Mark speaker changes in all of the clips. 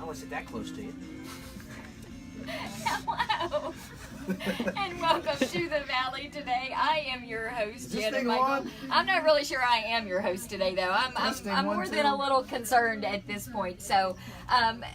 Speaker 1: don't want to sit that close to you.
Speaker 2: Hello, and welcome to the Valley today. I am your host, Janet Michael.
Speaker 1: On?
Speaker 2: I'm not really sure I am your host today, though. I'm more than a little concerned at this point. So,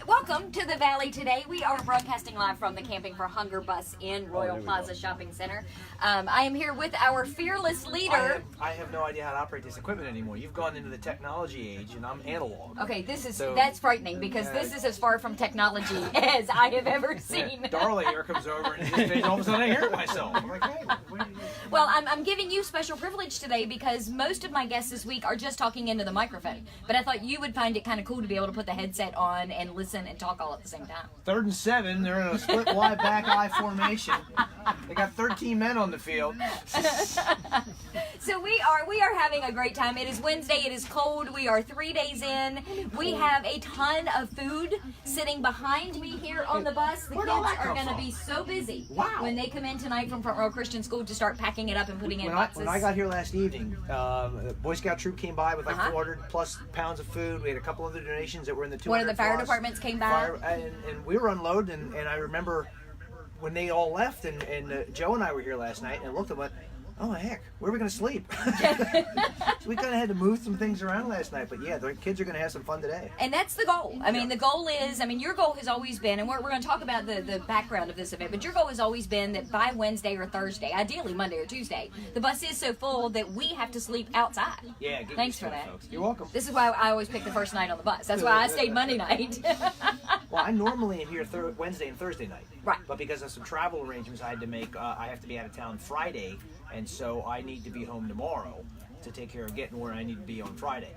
Speaker 2: welcome to the Valley today. We are broadcasting live from the Camping for Hunger bus in Royal Plaza Shopping Center. I am here with our fearless leader.
Speaker 1: I have no idea how to operate this equipment anymore. You've gone into the technology age, and I'm analog.
Speaker 2: Okay, that's frightening because this is as far from technology as I have ever seen.
Speaker 1: Darla here comes over, and all of a sudden I hear it myself. I'm like, hey, what are you doing?
Speaker 2: Well, I'm giving you special privilege today because most of my guests this week are just talking into the microphone. But I thought you would find it kind of cool to be able to put the headset on and listen and talk all at the same time.
Speaker 1: 3rd and 7, they're in a split wide back eye formation. They got 13 men on the field.
Speaker 2: So we are having a great time. It is Wednesday. It is cold. We are 3 days in. We have a ton of food sitting behind me here on the bus. The kids are going to be so busy when they come in tonight from Front Row Christian School to start packing it up and putting it in boxes.
Speaker 1: When I got here last evening, the Boy Scout troop came by with like 400 plus pounds of food. We had a couple other donations that were in the 200
Speaker 2: One of the fire
Speaker 1: plus.
Speaker 2: departments came by.
Speaker 1: And we were unloading, and I remember when they all left, and Joe and I were here last night, and I looked and went, oh heck, where are we going to sleep? So we kind of had to move some things around last night, but yeah, the kids are going to have some fun today.
Speaker 2: And that's the goal. I mean, the goal is, your goal has always been, and we're going to talk about the background of this event, but your goal has always been that by Wednesday or Thursday, ideally Monday or Tuesday, the bus is so full that we have to sleep outside.
Speaker 1: Yeah,
Speaker 2: thanks for that.
Speaker 1: Folks. You're welcome.
Speaker 2: This is why I always pick the first night on the bus. That's why I stayed Monday night.
Speaker 1: Well, I normally am here Wednesday and Thursday night.
Speaker 2: Right.
Speaker 1: But because of some travel arrangements I had to make, I have to be out of town Friday, and so I need to be home tomorrow to take care of getting where I need to be on Friday.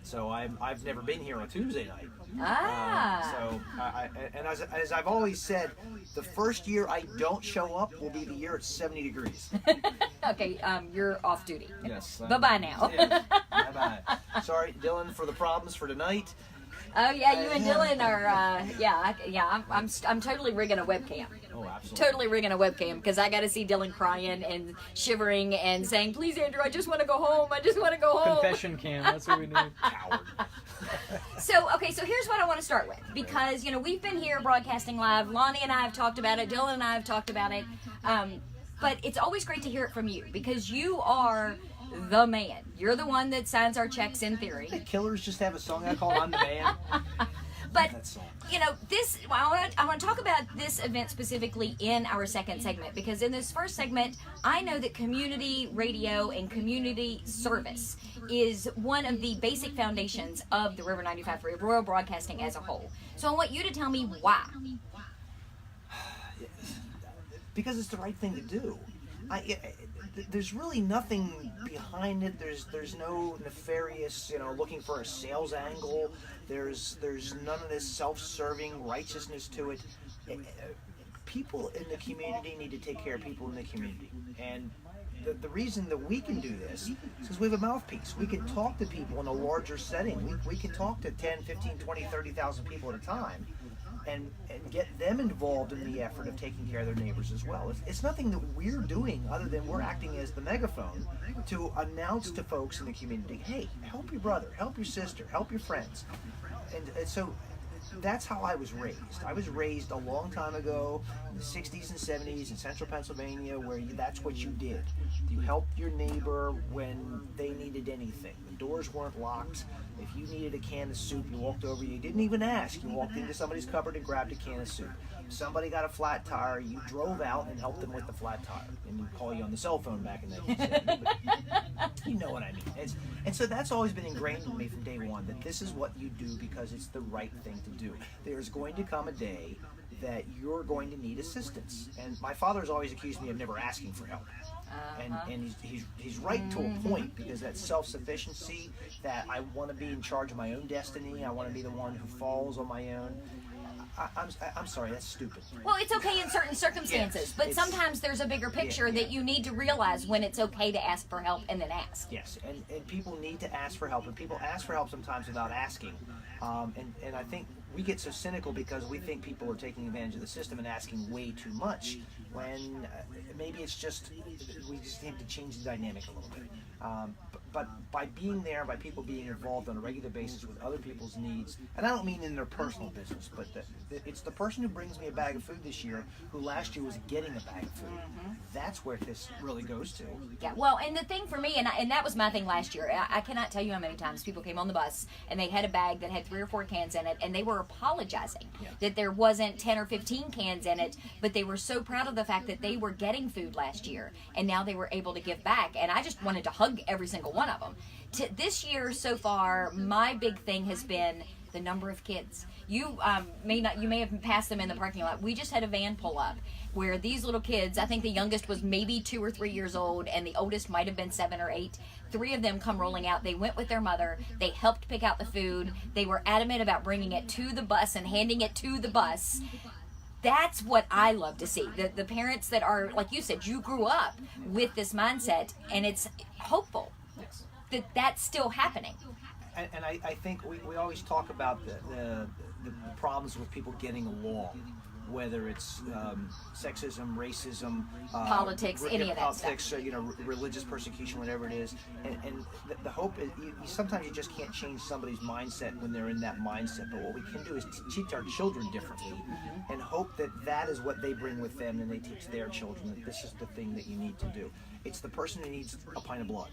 Speaker 1: So I've never been here on Tuesday night. And as I've always said, the first year I don't show up will be the year it's 70 degrees.
Speaker 2: Okay, you're off duty.
Speaker 1: Yes.
Speaker 2: Bye-bye now.
Speaker 1: Yeah, bye-bye. Sorry, Dylan, for the problems for tonight.
Speaker 2: Oh yeah, you and Dylan are. I'm totally rigging a webcam.
Speaker 1: Oh, absolutely.
Speaker 2: Totally rigging a webcam because I got to see Dylan crying and shivering and saying, "Please, Andrew, I just want to go home. I just want to go home."
Speaker 3: Confession cam. That's what we need.
Speaker 1: Coward.
Speaker 2: So here's what I want to start with because we've been here broadcasting live. Lonnie and I have talked about it. Dylan and I have talked about it. But it's always great to hear it from you because you are the man. You're the one that signs our checks in theory.
Speaker 1: The Killers just have a song I call "I'm the Man."
Speaker 2: But I want to talk about this event specifically in our second segment because in this first segment, I know that community radio and community service is one of the basic foundations of the River 95.3 Royal Broadcasting as a whole. So I want you to tell me why.
Speaker 1: Because it's the right thing to do. There's really nothing behind it. There's no nefarious, looking for a sales angle. There's none of this self-serving righteousness to it. People in the community need to take care of people in the community. And the reason that we can do this is because we have a mouthpiece. We can talk to people in a larger setting. We can talk to 10, 15, 20, 30,000 people at a time. And get them involved in the effort of taking care of their neighbors as well. It's nothing that we're doing other than we're acting as the megaphone to announce to folks in the community, hey, help your brother, help your sister, help your friends. And so that's how I was raised. I was raised a long time ago in the 60s and 70s in central Pennsylvania where that's what you did. You helped your neighbor when they needed anything. The doors weren't locked. If you needed a can of soup, you walked over, you didn't even ask. You walked into somebody's cupboard and grabbed a can of soup. If somebody got a flat tire, you drove out and helped them with the flat tire. And you'd call you on the cell phone back in the day. You know what I mean. And so that's always been ingrained in me from day one, that this is what you do because it's the right thing to do. There's going to come a day that you're going to need assistance. And my father's always accused me of never asking for help. And he's right to a point because that self-sufficiency, that I want to be in charge of my own destiny, I want to be the one who falls on my own. I'm sorry, that's stupid.
Speaker 2: Well, it's okay in certain circumstances,
Speaker 1: yes,
Speaker 2: but sometimes there's a bigger picture that you need to realize when it's okay to ask for help and then ask.
Speaker 1: Yes, and people need to ask for help, and people ask for help sometimes without asking. And I think we get so cynical because we think people are taking advantage of the system and asking way too much, when maybe it's just we just need to change the dynamic a little bit. But by being there, by people being involved on a regular basis with other people's needs, and I don't mean in their personal business, but it's the person who brings me a bag of food this year who last year was getting a bag of food. That's where this really goes to.
Speaker 2: Yeah, well, and the thing for me, and that was my thing last year, I cannot tell you how many times people came on the bus and they had a bag that had 3 or 4 cans in it, and they were apologizing that there wasn't 10 or 15 cans in it, but they were so proud of the fact that they were getting food last year, and now they were able to give back, and I just wanted to hug every single one of them. This year so far, my big thing has been the number of kids. You may have passed them in the parking lot. We just had a van pull up where these little kids, I think the youngest was maybe 2 or 3 years old, and the oldest might have been 7 or 8. 3 of them come rolling out. They went with their mother. They helped pick out the food. They were adamant about bringing it to the bus and handing it to the bus. That's what I love to see. The parents that are, like you said, you grew up with this mindset, and it's hopeful that that's still happening.
Speaker 1: And I think we always talk about the problems with people getting along, whether it's sexism, racism,
Speaker 2: politics, any of that
Speaker 1: politics,
Speaker 2: stuff.
Speaker 1: Religious persecution, whatever it is. And the hope is, sometimes you just can't change somebody's mindset when they're in that mindset. But what we can do is teach our children differently, and hope that that is what they bring with them, and they teach their children that this is the thing that you need to do. It's the person who needs a pint of blood.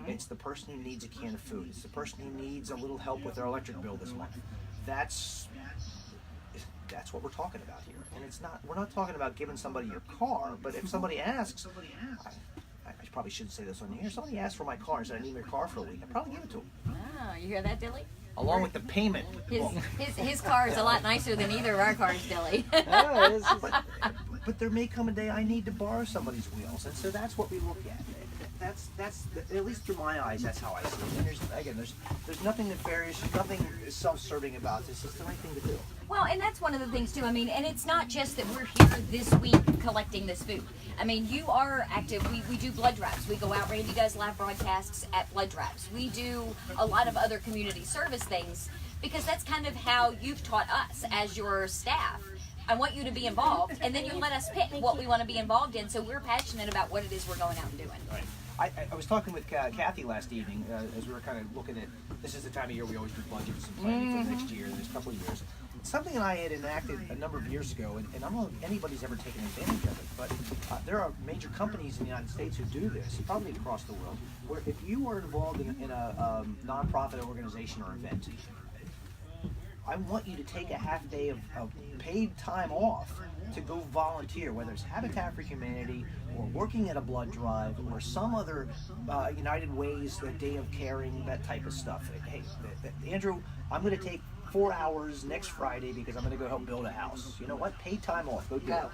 Speaker 1: It's the person who needs a can of food. It's the person who needs a little help with their electric bill this month. That's what we're talking about here. And we're not talking about giving somebody your car, but if somebody asks, I probably shouldn't say this on here, somebody asks for my car and said I need my car for a week, I'd probably give it to them.
Speaker 2: Oh, you hear that, Dilly?
Speaker 1: Along with the payment.
Speaker 2: His car is a lot nicer than either of our cars, Dilly.
Speaker 1: But there may come a day I need to borrow somebody's wheels, and so that's what we look at. That's at least through my eyes, that's how I see it. And there's nothing nefarious, nothing self-serving about this. It's the right thing to do.
Speaker 2: Well, and that's one of the things too. I mean, and it's not just that we're here this week collecting this food. I mean, you are active. We do blood drives. We go out. Randy does live broadcasts at blood drives. We do a lot of other community service things because that's kind of how you've taught us as your staff. I want you to be involved, and then you let us pick what we want to be involved in, so we're passionate about what it is we're going out and doing.
Speaker 1: Right. I was talking with Kathy last evening as we were kind of looking at, this is the time of year we always do budgets and planning for next year, the next couple of years. Something that I had enacted a number of years ago, and I don't know if anybody's ever taken advantage of it, but there are major companies in the United States who do this, probably across the world, where if you are involved in a nonprofit organization or event, I want you to take a half day of paid time off to go volunteer, whether it's Habitat for Humanity or working at a blood drive or some other United Way's, the Day of Caring, that type of stuff. Hey, Andrew, I'm going to take 4 hours next Friday because I'm going to go help build a house. You know what? Paid time off. Go do it.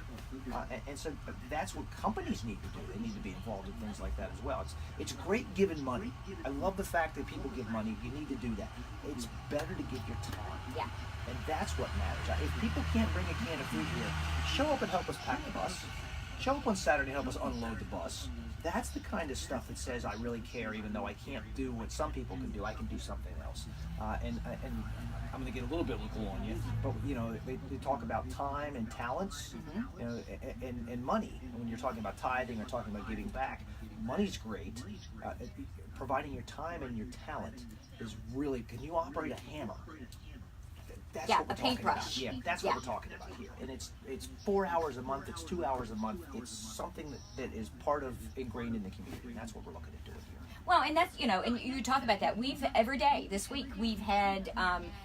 Speaker 1: And so that's what companies need to do. They need to be involved in things like that as well. It's great giving money. I love the fact that people give money. You need to do that. It's better to give your time.
Speaker 2: Yeah.
Speaker 1: And that's what matters. If people can't bring a can of food here, show up and help us pack the bus. Show up on Saturday and help us unload the bus. That's the kind of stuff that says I really care, even though I can't do what some people can do. I can do something else. And I'm going to get a little biblical on you, but they talk about time and talents, and money. When you're talking about tithing or talking about giving back, money's great. Providing your time and your talent is really. Can you operate a hammer? That's what we're talking about. Yeah, that's what we're talking about here. And it's 4 hours a month. It's 2 hours a month. It's something that is part of ingrained in the community. And that's what we're looking at doing here.
Speaker 2: Well, and that's, and you talk about that. Every day this week, we've had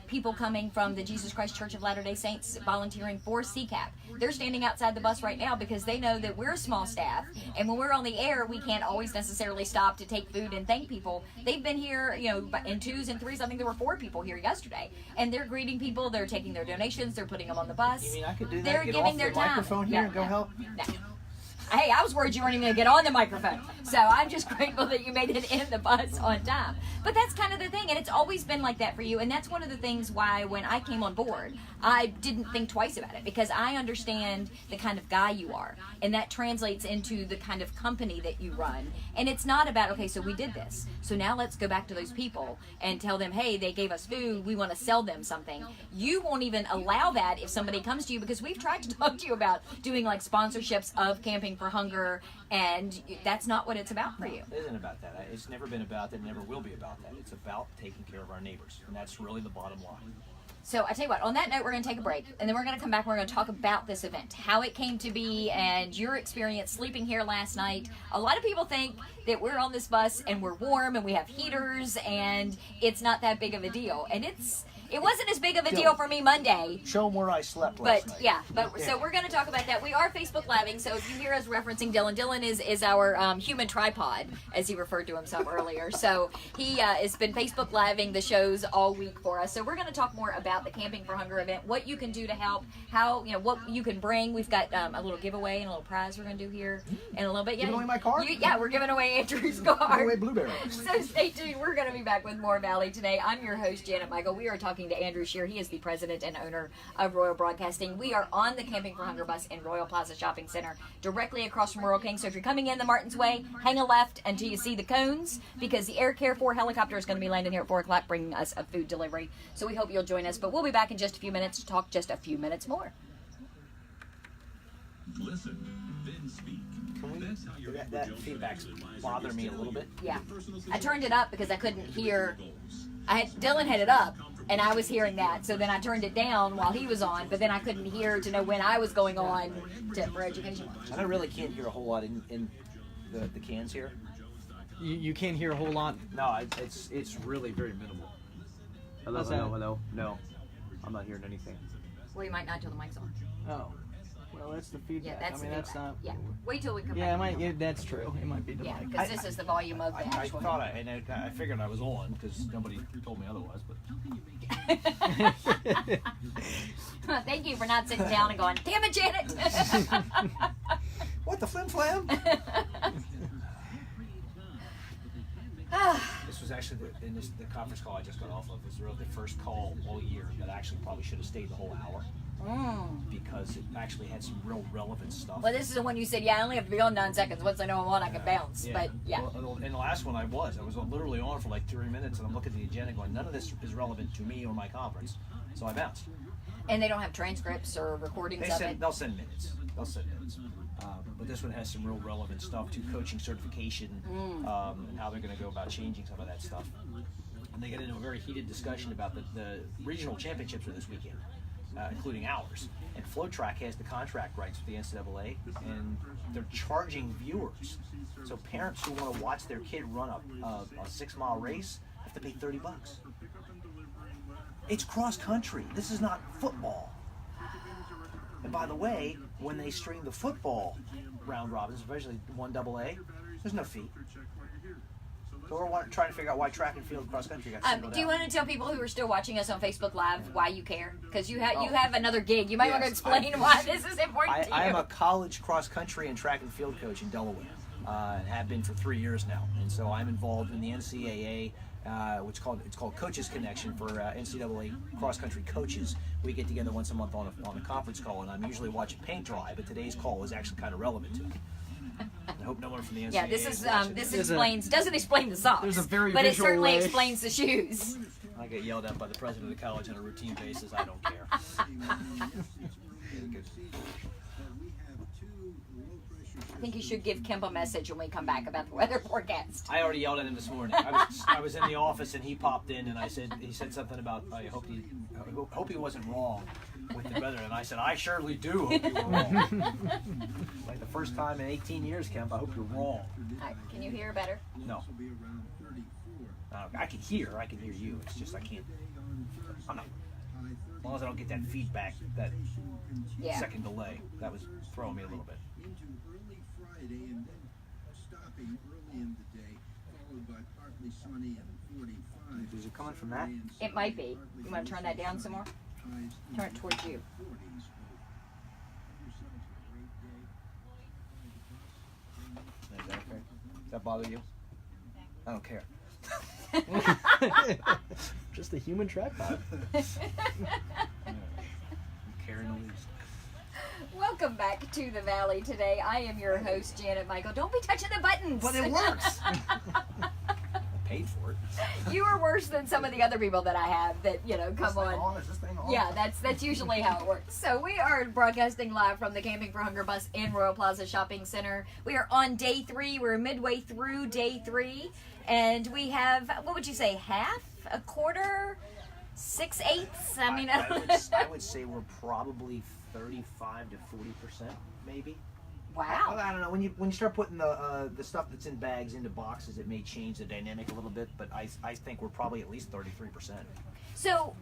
Speaker 2: people coming from the Jesus Christ Church of Latter-day Saints volunteering for CCAP. They're standing outside the bus right now because they know that we're a small staff, and when we're on the air, we can't always necessarily stop to take food and thank people. They've been here, in 2s and 3s. I think there were 4 people here yesterday, and they're greeting people. They're taking their donations. They're putting them on the bus.
Speaker 1: You mean I could do that?
Speaker 2: They're
Speaker 1: get
Speaker 2: giving
Speaker 1: off
Speaker 2: their
Speaker 1: the
Speaker 2: time.
Speaker 1: microphone here and go help?
Speaker 2: No. Hey, I was worried you weren't even going to get on the microphone. So I'm just grateful that you made it in the bus on time. But that's kind of the thing, and it's always been like that for you. And that's one of the things why when I came on board, I didn't think twice about it because I understand the kind of guy you are, and that translates into the kind of company that you run. And it's not about, okay, so we did this, so now let's go back to those people and tell them, hey, they gave us food, we want to sell them something. You won't even allow that if somebody comes to you, because we've tried to talk to you about doing like sponsorships of Camping for Hunger, and that's not what it's about for you.
Speaker 1: It isn't about that. It's never been about that, never will be about that. It's about taking care of our neighbors, and that's really the bottom line.
Speaker 2: So I tell you what, on that note, we're going to take a break, and then we're going to come back and we're going to talk about this event, how it came to be, and your experience sleeping here last night. A lot of people think that we're on this bus and we're warm and we have heaters and it's not that big of a deal. And it wasn't as big of a deal for me Monday.
Speaker 1: Show them where I slept last night.
Speaker 2: So we're going to talk about that. We are Facebook Living, so if you hear us referencing Dylan is our human tripod, as he referred to himself earlier. So he has been Facebook Living the shows all week for us. So we're going to talk more about the Camping for Hunger event, what you can do to help, how, what you can bring. We've got a little giveaway and a little prize we're going to do here in a little bit.
Speaker 1: Giving away my car?
Speaker 2: We're giving away Andrew's car.
Speaker 1: Giving away blueberries.
Speaker 2: So stay tuned. We're going to be back with more Valley today. I'm your host, Janet Michael. We are talking to Andrew Shearer. He is the president and owner of Royal Broadcasting. We are on the Camping for Hunger bus in Royal Plaza Shopping Center, directly across from Rural King. So if you're coming in the Martins Way, hang a left until you see the cones, because the Air Care 4 helicopter is going to be landing here at 4 o'clock, bringing us a food delivery. So we hope you'll join us. But we'll be back in just a few minutes to talk just a few minutes more.
Speaker 3: Listen, then speak.
Speaker 1: That feedback's bothering me a little bit.
Speaker 2: Yeah. I turned it up because I couldn't hear. Dylan had it up, and I was hearing that. So then I turned it down while he was on, but then I couldn't hear to know when I was going on for education.
Speaker 1: I really can't hear a whole lot in the cans here.
Speaker 4: You can't hear a whole lot?
Speaker 1: No, it's really very minimal. Hello. No, I'm not hearing anything.
Speaker 2: Well, you might not till the mic's on.
Speaker 4: Oh. Well, that's the feedback.
Speaker 2: Yeah, that's the feedback.
Speaker 4: That's not...
Speaker 2: Yeah. Wait till we come
Speaker 4: Yeah,
Speaker 2: back.
Speaker 4: that's true. It might be the mic.
Speaker 2: because this is the volume of the
Speaker 1: I
Speaker 2: actual...
Speaker 1: thought I figured I was on because nobody told me otherwise, but...
Speaker 2: Thank you for not sitting down and going, damn it, Janet!
Speaker 1: What, the flim flam? This was actually the conference call I just got off of. Was really the first call all year that actually probably should have stayed the whole hour. Because it actually had some real relevant stuff.
Speaker 2: Well, this is the one you said, I only have to be on 9 seconds. Once I know I'm on, I can bounce.
Speaker 1: Yeah.
Speaker 2: But, yeah.
Speaker 1: Well, in the last one I was literally on for like 3 minutes, and I'm looking at the agenda going, none of this is relevant to me or my conference. So I bounced.
Speaker 2: And they don't have transcripts or recordings of it?
Speaker 1: They'll send minutes. But this one has some real relevant stuff to coaching certification and how they're going to go about changing some of that stuff. And they get into a very heated discussion about the regional championships are this weekend. Including ours. And FlowTrack has the contract rights with the NCAA, and they're charging viewers. So parents who want to watch their kid run a 6-mile race have to pay $30. It's cross country. This is not football. And by the way, when they stream the football round robins, especially 1AA, there's no fee. So we're trying to figure out why track and field cross country got singled out.
Speaker 2: Do you want to tell people who are still watching us on Facebook Live why you care? Because you have another gig. You might want to explain why this is important to you.
Speaker 1: I am a college cross country and track and field coach in Delaware, and have been for 3 years now. And so I'm involved in the NCAA, it's called Coaches Connection for NCAA cross country coaches. We get together once a month on a conference call, and I'm usually watching paint dry. But today's call is actually kind of relevant to me. I hope no one from the NCAA.
Speaker 2: Yeah, doesn't explain the socks.
Speaker 4: There's a very
Speaker 2: but it
Speaker 4: visual
Speaker 2: certainly
Speaker 4: way.
Speaker 2: explains the shoes.
Speaker 1: I get yelled at by the president of the college on a routine basis. I don't care.
Speaker 2: I think you should give Kemp a message when we come back about the weather forecast.
Speaker 1: I already yelled at him this morning. I was in the office and he popped in and he said something about I hope he wasn't wrong with the weather, and I said I surely do hope you were wrong. Like the first time in 18 years, Kemp. I hope you're wrong.
Speaker 2: Can you hear better?
Speaker 1: No. I can hear you. It's just I can't. I'm not. As long as I don't get that feedback, that second delay, that was throwing me a little bit. Is it coming from that?
Speaker 2: It might be. You want to turn that down some more? Turn it towards you.
Speaker 1: Is that okay? Does that bother you? I don't care.
Speaker 4: Just a human tripod.
Speaker 2: Welcome back to the Valley today. I am your host, Janet Michael. Don't be touching the buttons.
Speaker 1: But it works. I paid for it.
Speaker 2: You are worse than some of the other people that I have that, come on.
Speaker 1: Is this thing on?
Speaker 2: Yeah, that's usually how it works. So we are broadcasting live from the Camping for Hunger bus in Royal Plaza Shopping Center. We are on day 3. We're midway through day 3. And we have, what would you say, half? A quarter? 6/8?
Speaker 1: I would say we're probably 35 to 40%, maybe.
Speaker 2: Wow.
Speaker 1: I don't know. When you start putting the stuff that's in bags into boxes, it may change the dynamic a little bit. But I think we're probably at least 33%.
Speaker 2: So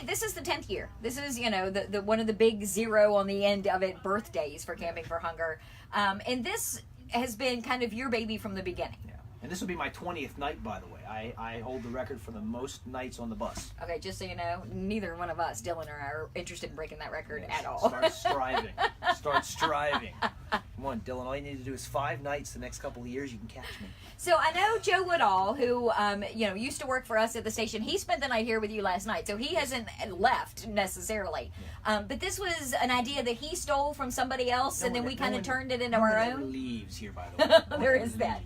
Speaker 2: this is the 10th year. This is the one of the big 0 on the end of it birthdays for Camping for Hunger, and this has been kind of your baby from the beginning.
Speaker 1: Yeah. And this will be my 20th night, by the way. I hold the record for the most nights on the bus.
Speaker 2: Okay, just so you know, neither one of us, Dylan or I, are interested in breaking that record at all.
Speaker 1: Start striving. Start striving. Come on, Dylan. All you need to do is 5 nights the next couple of years. You can catch me.
Speaker 2: So I know Joe Woodall, who used to work for us at the station. He spent the night here with you last night, so he hasn't left necessarily.
Speaker 1: Yeah.
Speaker 2: But this was an idea that he stole from somebody else, and then we kind of turned it into our
Speaker 1: never
Speaker 2: own.
Speaker 1: Leaves here, by the way.
Speaker 2: There is that.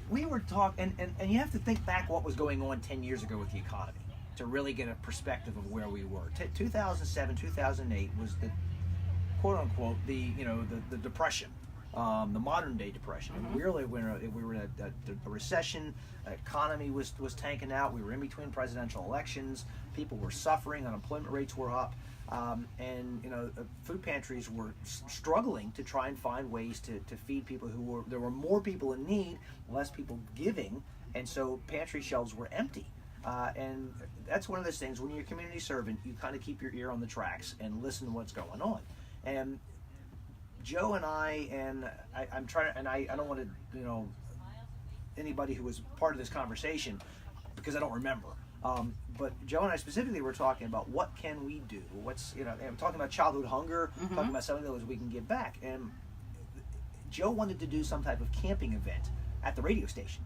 Speaker 1: We were talking, and you have to think back what was going on 10 years ago with the economy to really get a perspective of where we were. 2007, 2008 was the quote unquote the depression, the modern day depression.
Speaker 2: Mm-hmm.
Speaker 1: And we were in a recession. The economy was tanking out. We were in between presidential elections. People were suffering. Unemployment rates were up. And food pantries were struggling to try and find ways to feed people there were more people in need, less people giving, and so pantry shelves were empty. And that's one of those things, when you're a community servant, you kind of keep your ear on the tracks and listen to what's going on. And Joe and I'm trying to, and I don't want to, anybody who was part of this conversation, because I don't remember. But Joe and I specifically were talking about what can we do? I'm talking about childhood hunger, talking about something that we can give back. And Joe wanted to do some type of camping event at the radio station.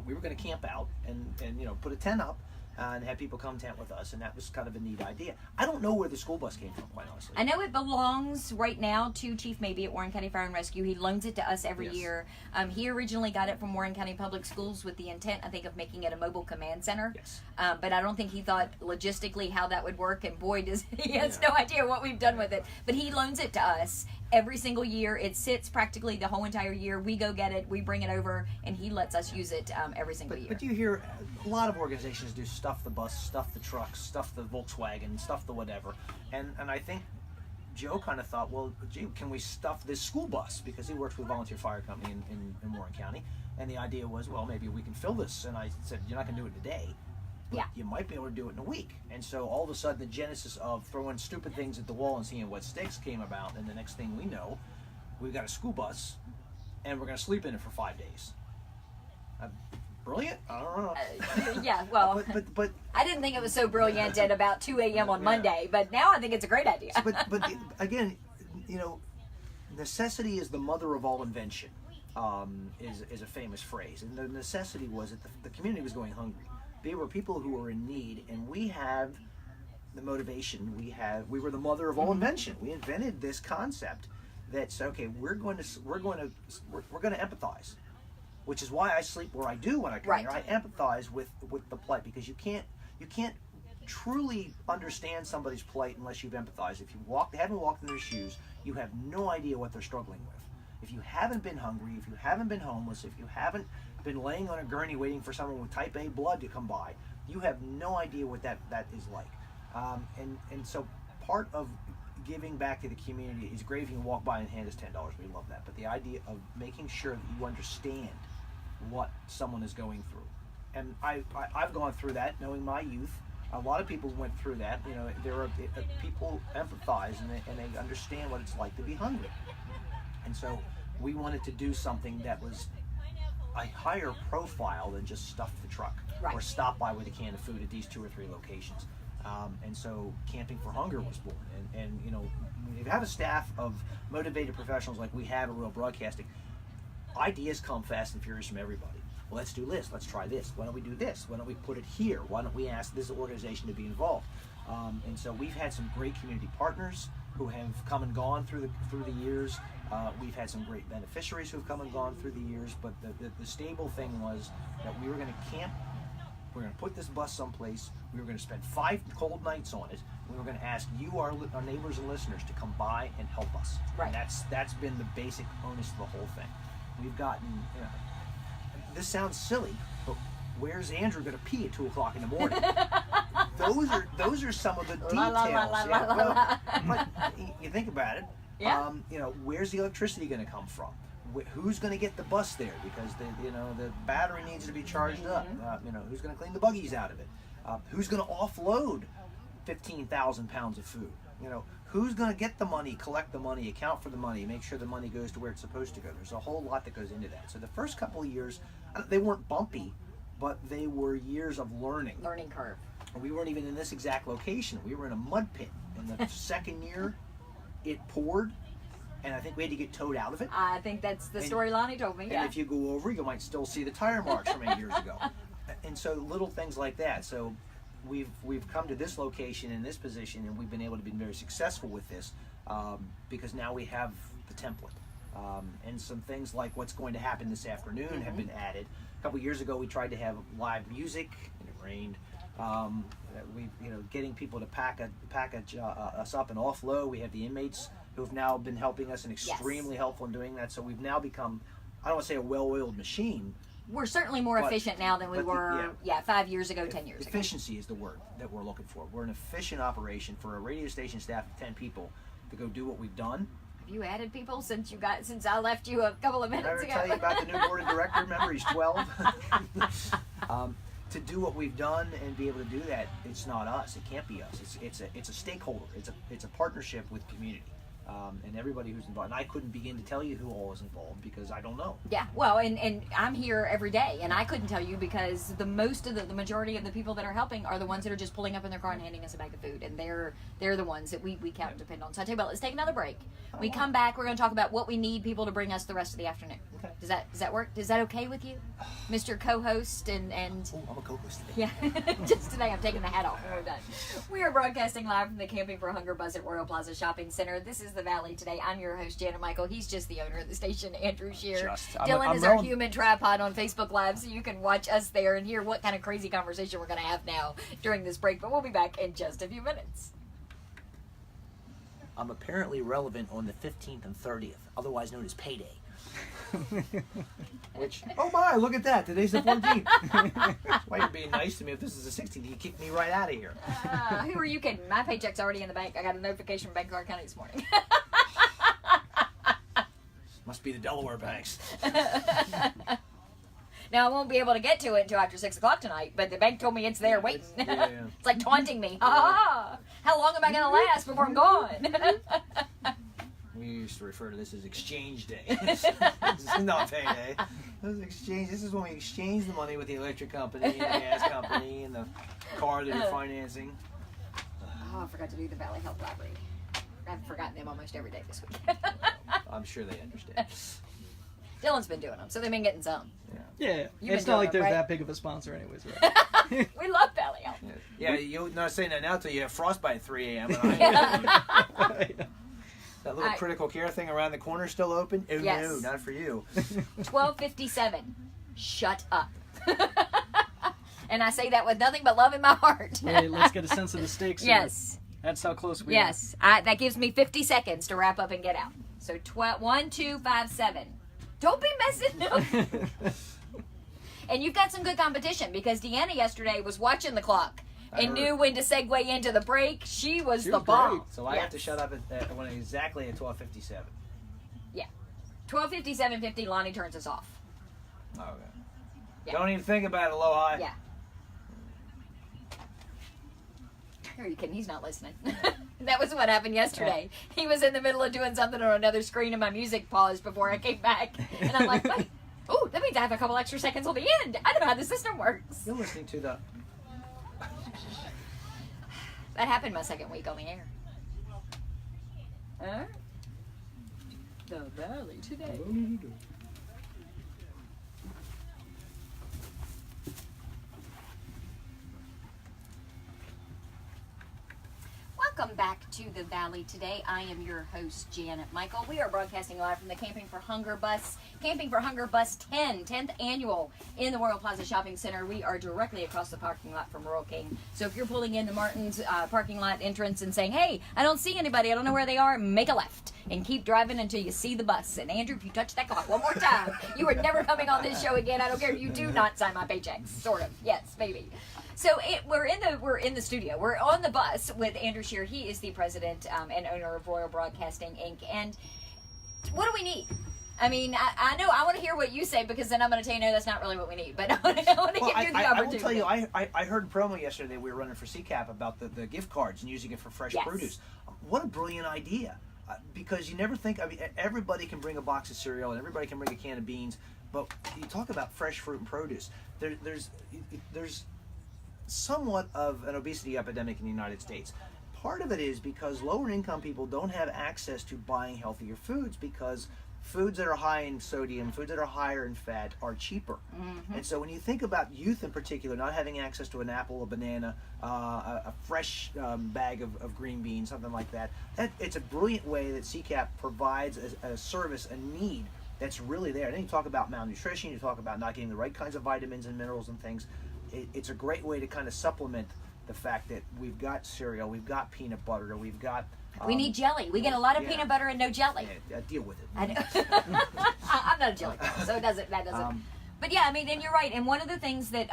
Speaker 1: We were going to camp out and put a tent up and have people come tent with us, and that was kind of a neat idea. I don't know where the school bus came from, quite honestly.
Speaker 2: I know it belongs right now to Chief Maybe at Warren County Fire and Rescue. He loans it to us every year. He originally got it from Warren County Public Schools with the intent, I think, of making it a mobile command center.
Speaker 1: Yes.
Speaker 2: But I don't think he thought logistically how that would work, and boy, he has no idea what we've done with it. But he loans it to us every single year. It sits practically the whole entire year. We go get it, we bring it over, and he lets us use it every single year.
Speaker 1: But you hear a lot of organizations do stuff the bus, stuff the trucks, stuff the Volkswagen, stuff the whatever. And I think Joe kind of thought, well, gee, can we stuff this school bus? Because he works with a volunteer fire company in Warren County. And the idea was, well, maybe we can fill this. And I said, you're not going to do it in a day. But you might be able to do it in a week. And so all of a sudden the genesis of throwing stupid things at the wall and seeing what sticks came about. And the next thing we know, we've got a school bus and we're going to sleep in it for 5 days. Brilliant? I don't know.
Speaker 2: Yeah, well,
Speaker 1: but
Speaker 2: I didn't think it was so brilliant at about 2 a.m. on Monday, but now I think it's a great idea.
Speaker 1: but again, necessity is the mother of all invention, is a famous phrase. And the necessity was that the community was going hungry. There were people who were in need, and we have the motivation. We were the mother of all invention. We invented this concept that's okay. We're going to empathize, which is why I sleep where I do when I come here. I empathize with the plight, because you can't truly understand somebody's plight unless you've empathized. If you haven't walked in their shoes, you have no idea what they're struggling with. If you haven't been hungry, if you haven't been homeless, if you haven't been laying on a gurney waiting for someone with type A blood to come by, you have no idea what that is like. And so part of giving back to the community is great if you can walk by and hand us $10. We love that. But the idea of making sure that you understand what someone is going through. And I've gone through that, knowing my youth. A lot of people went through that. There are people empathize and they understand what it's like to be hungry. And so we wanted to do something that was a higher profile than just stuff the truck or stop by with a can of food at these 2 or 3 locations. And so Camping for Hunger was born. And when you have a staff of motivated professionals like we have at Real Broadcasting, ideas come fast and furious from everybody. Well, let's do this. Let's try this. Why don't we do this? Why don't we put it here? Why don't we ask this organization to be involved? And so we've had some great community partners. who have come and gone through the years. We've had some great beneficiaries who've come and gone through the years, but the stable thing was that we were going to camp. We're going to put this bus someplace. We were going to spend 5 cold nights on it. We were going to ask you, our neighbors and listeners, to come by and help us.
Speaker 2: Right.
Speaker 1: And that's been the basic onus of the whole thing. We've gotten. This sounds silly, but where's Andrew going to pee at 2 o'clock in the morning? those are some of the details.
Speaker 2: La, la, la, la,
Speaker 1: Yeah,
Speaker 2: la,
Speaker 1: well,
Speaker 2: la.
Speaker 1: but you think about it.
Speaker 2: Yeah.
Speaker 1: Where's the electricity going to come from? Who's going to get the bus there because the battery needs to be charged up? Who's going to clean the buggies out of it? Who's going to offload 15,000 pounds of food? Who's going to get the money, collect the money, account for the money, make sure the money goes to where it's supposed to go? There's a whole lot that goes into that. So the first couple of years, they weren't bumpy, but they were years of learning.
Speaker 2: Learning curve.
Speaker 1: We weren't even in this exact location. We were in a mud pit. In the second year, it poured, and I think we had to get towed out of it.
Speaker 2: I think that's the story Lonnie told me.
Speaker 1: And
Speaker 2: Yeah.
Speaker 1: if you go over, you might still see the tire marks from 8 years ago. And so little things like that. So we've come to this location in this position, and we've been able to be very successful with this because now we have the template. And some things like what's going to happen this afternoon have been added. A couple years ago, we tried to have live music, and it rained. Getting people to package us up and offload. We have the inmates who have now been helping us and extremely helpful in doing that. So we've now become, I don't want to say a well-oiled machine.
Speaker 2: We're certainly more efficient now than we were 5 years ago, 10 years ago.
Speaker 1: Efficiency is the word that we're looking for. We're an efficient operation for a radio station staff of 10 people to go do what we've done.
Speaker 2: Have you added people since I left you a couple of
Speaker 1: Did I
Speaker 2: minutes
Speaker 1: ever
Speaker 2: ago?
Speaker 1: tell you about the new board of director? Remember, he's 12. To do what we've done and be able to do that, it's not us. It can't be us. It's a stakeholder. It's a partnership with community. And everybody who's involved. And I couldn't begin to tell you who all is involved because I don't know.
Speaker 2: Yeah, well, and I'm here every day, and I couldn't tell you because the majority of the people that are helping are the ones that are just pulling up in their car and handing us a bag of food, and they're the ones that we count and depend on. So I tell you what, let's take another break. We come back, we're going to talk about what we need people to bring us the rest of the afternoon.
Speaker 1: Okay.
Speaker 2: Does that work? Is that okay with you, Mr. Co-host and?
Speaker 1: Oh, I'm a co-host today.
Speaker 2: Yeah, just today I'm taking the hat off. We're done. We are broadcasting live from the Camping for Hunger bus at Royal Plaza Shopping Center. This is the Valley today. I'm your host, Janet Michael. He's just the owner of the station, Andrew Shearer. Dylan is our human tripod on Facebook Live, so you can watch us there and hear what kind of crazy conversation we're going to have now during this break. But we'll be back in just a few minutes.
Speaker 1: I'm apparently relevant on the 15th and 30th, otherwise known as payday. Which, oh my, look at that. Today's the 14th. That's why you're being nice to me. If this is the 16th, you kick me right out of here.
Speaker 2: Who are you kidding? My paycheck's already in the bank. I got a notification from Bank Clark County this morning.
Speaker 1: Must be the Delaware banks.
Speaker 2: Now, I won't be able to get to it until after 6 o'clock tonight, but the bank told me it's there waiting.
Speaker 1: Yeah.
Speaker 2: It's like taunting me. Ha! How long am I going to last before I'm gone?
Speaker 1: We used to refer to this as exchange day. This is not payday. This is exchange. This is when we exchange the money with the electric company and the gas company and the car that you're financing.
Speaker 2: Oh, I forgot to do the Valley Health Library. I've forgotten them almost every day this week.
Speaker 1: I'm sure they understand.
Speaker 2: Dylan's been doing them, so they've been getting some.
Speaker 4: Yeah,
Speaker 2: You've
Speaker 4: it's
Speaker 2: been
Speaker 4: not
Speaker 2: doing
Speaker 4: like they're
Speaker 2: them, right?
Speaker 4: that big of a sponsor anyways, right?
Speaker 2: We love Valley Health.
Speaker 1: Yeah, you're not saying that now until you have frostbite at 3 a.m. And that little critical care thing around the corner still open? Oh,
Speaker 2: Yes.
Speaker 1: no, not for you.
Speaker 2: 12:57. Shut up. And I say that with nothing but love in my heart.
Speaker 4: Wait, let's get a sense of the stakes here.
Speaker 2: Yes.
Speaker 4: That's how close we
Speaker 2: Yes. That gives me 50 seconds to wrap up and get out. So 1, 2, 5, 7. Don't be messing up.
Speaker 4: are.
Speaker 2: And you've got some good competition because Deanna yesterday was watching the clock and
Speaker 1: heard.
Speaker 2: knew when to segue into the break. She was
Speaker 4: She
Speaker 2: the
Speaker 4: was
Speaker 2: bomb.
Speaker 4: great.
Speaker 1: So I have to shut up when exactly at 12:57.
Speaker 2: Yeah. 12:57:50. Lonnie turns us off.
Speaker 1: Okay.
Speaker 2: Yeah.
Speaker 1: Don't even think about it, Aloha.
Speaker 2: Yeah. Are you kidding? He's not listening. That was what happened yesterday. He was in the middle of doing something on another screen and my music paused before I came back. And I'm like, wait. Oh, that means I have a couple extra seconds on the end. I know how the system works.
Speaker 1: You're listening to the...
Speaker 2: That happened my second week on the air. Huh? The Valley today. Welcome back to the Valley today. I am your host, Janet Michael. We are broadcasting live from the Camping for Hunger bus. Camping for Hunger bus 10th annual in the Royal Plaza Shopping Center. We are directly across the parking lot from Rural King. So if you're pulling in the Martin's parking lot entrance and saying, hey, I don't see anybody, I don't know where they are, make a left and keep driving until you see the bus. And Andrew, if you touch that clock one more time, you are never coming on this show again. I don't care if you do not sign my paychecks. Sort of. Yes, maybe. So we're in the studio. We're on the bus with Andrew Shearer. He is the president and owner of Royal Broadcasting Inc. And what do we need? I mean, I know I want to hear what you say, because then I'm going to tell you, no, that's not really what we need. But I want to give you the opportunity.
Speaker 1: I will tell you, I heard a promo yesterday we were running for CCAP about the gift cards and using it for fresh produce. What a brilliant idea. Because you never think, I mean, everybody can bring a box of cereal and everybody can bring a can of beans, but you talk about fresh fruit and produce. There's somewhat of an obesity epidemic in the United States. Part of it is because lower income people don't have access to buying healthier foods, because foods that are high in sodium, foods that are higher in fat are cheaper. Mm-hmm. And so when you think about youth in particular not having access to an apple, a banana, a fresh bag of green beans, something like that, it's a brilliant way that CCAP provides a service, a need that's really there. And then you talk about malnutrition, you talk about not getting the right kinds of vitamins and minerals and things. It's a great way to kind of supplement the fact that we've got cereal, we've got peanut butter, we've got...
Speaker 2: we need jelly. We get a lot of peanut butter and no jelly.
Speaker 1: Yeah, deal with it.
Speaker 2: I know. I'm not a jelly girl, so that doesn't. But yeah, I mean, and you're right. And one of the things that,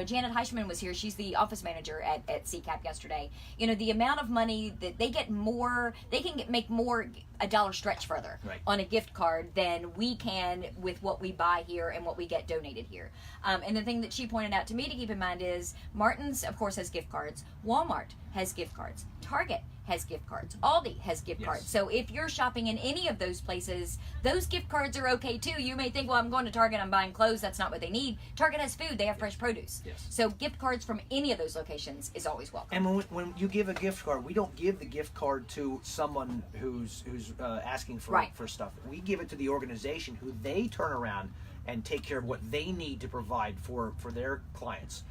Speaker 2: Janet Heischman was here. She's the office manager at CCAP yesterday. You know, the amount of money that they get more, they can make more, a dollar stretch further on a gift card than we can with what we buy here and what we get donated here. And the thing that she pointed out to me to keep in mind is Martin's, of course, has gift cards. Walmart has gift cards. Target has gift cards. Aldi has gift cards. So if you're shopping in any of those places, those gift cards are okay too. You may think, well, I'm going to Target, I'm buying clothes. That's not what they need. Target has food. They have fresh produce. Yes. So gift cards from any of those locations is always welcome.
Speaker 1: And when you give a gift card, we don't give the gift card to someone who's asking for stuff. We give it to the organization who they turn around and take care of what they need to provide for their clients.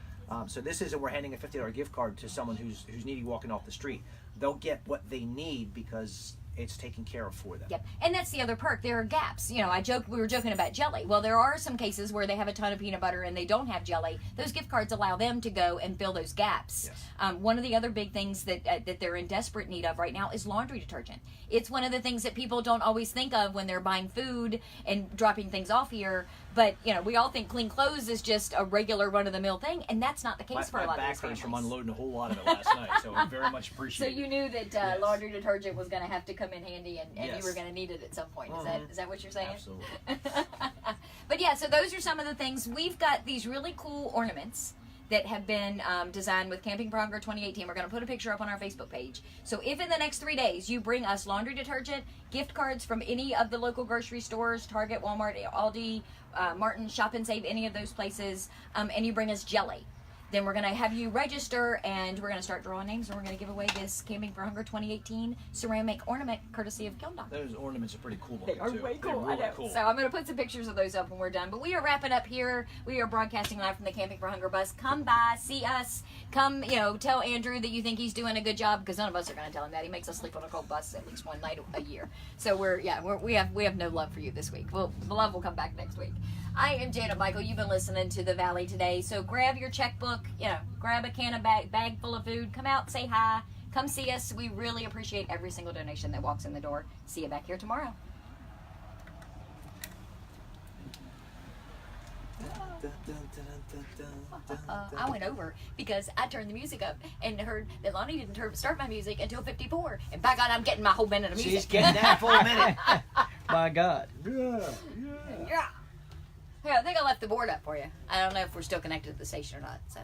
Speaker 1: So this isn't we're handing a $50 gift card to someone who's needy walking off the street. They'll get what they need because it's taken care of for them.
Speaker 2: Yep, and that's the other perk. There are gaps. You know, we were joking about jelly. Well, there are some cases where they have a ton of peanut butter and they don't have jelly. Those gift cards allow them to go and fill those gaps. Yes. One of the other big things that they're in desperate need of right now is laundry detergent. It's one of the things that people don't always think of when they're buying food and dropping things off here. But, you know, we all think clean clothes is just a regular run-of-the-mill thing, and that's not the case for a lot of these families.
Speaker 1: My back hurts from unloading a whole lot of it last night, so I very much appreciate it.
Speaker 2: So you knew that laundry detergent was going to have to come in handy, and you were going to need it at some point. Is that what you're saying?
Speaker 1: Absolutely.
Speaker 2: But yeah, so those are some of the things. We've got these really cool ornaments that have been designed with Camping for Hunger 2018. We're going to put a picture up on our Facebook page. So if in the next 3 days you bring us laundry detergent, gift cards from any of the local grocery stores, Target, Walmart, Aldi, Martin, Shop and Save, any of those places, and you bring us jelly, then we're going to have you register, and we're going to start drawing names, and we're going to give away this Camping for Hunger 2018 ceramic ornament courtesy of Kiln Doc.
Speaker 1: Those ornaments are pretty cool.
Speaker 2: They are way cool.
Speaker 1: Really
Speaker 2: I know.
Speaker 1: Cool.
Speaker 2: So I'm going to put some pictures of those up when we're done. But we are wrapping up here. We are broadcasting live from the Camping for Hunger bus. Come by, see us. Come, tell Andrew that you think he's doing a good job, because none of us are going to tell him that. He makes us sleep on a cold bus at least one night a year. So we have no love for you this week. Well, the love will come back next week. I am Janet Michael. You've been listening to The Valley today. So grab your checkbook, grab a can of bag full of food. Come out, say hi. Come see us. We really appreciate every single donation that walks in the door. See you back here tomorrow. I went over because I turned the music up and heard that Lonnie didn't start my music until 54. And by God, I'm getting my whole minute of music.
Speaker 1: She's getting that full minute.
Speaker 4: My God.
Speaker 2: Yeah. Here, I think I left the board up for you. I don't know if we're still connected to the station or not. So.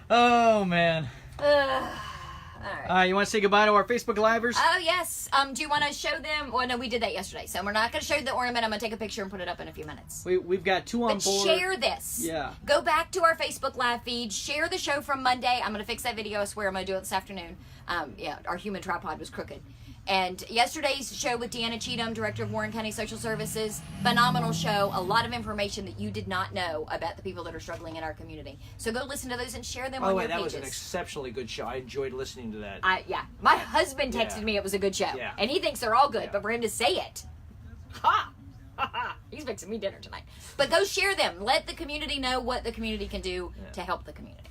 Speaker 4: Oh, man.
Speaker 2: All right.
Speaker 4: You want to say goodbye to our Facebook Livers?
Speaker 2: Oh, yes. Do you want to show them? Well, no, we did that yesterday. So we're not going to show you the ornament. I'm going to take a picture and put it up in a few minutes.
Speaker 4: We've got two on board.
Speaker 2: But share this.
Speaker 4: Yeah.
Speaker 2: Go back to our Facebook Live feed. Share the show from Monday. I'm going to fix that video. I swear I'm going to do it this afternoon. Our human tripod was crooked. And yesterday's show with Deanna Cheatham, Director of Warren County Social Services, phenomenal show. A lot of information that you did not know about the people that are struggling in our community. So go listen to those and share them
Speaker 1: By the
Speaker 2: on
Speaker 1: way,
Speaker 2: your
Speaker 1: that
Speaker 2: pages.
Speaker 1: was an exceptionally good show. I enjoed listening to that.
Speaker 2: My husband texted
Speaker 1: Yeah.
Speaker 2: me it was a good show.
Speaker 1: Yeah.
Speaker 2: And he thinks they're all good,
Speaker 1: Yeah.
Speaker 2: but for him to say it, ha! He's fixing me dinner tonight. But go share them. Let the community know what the community can do to help the community.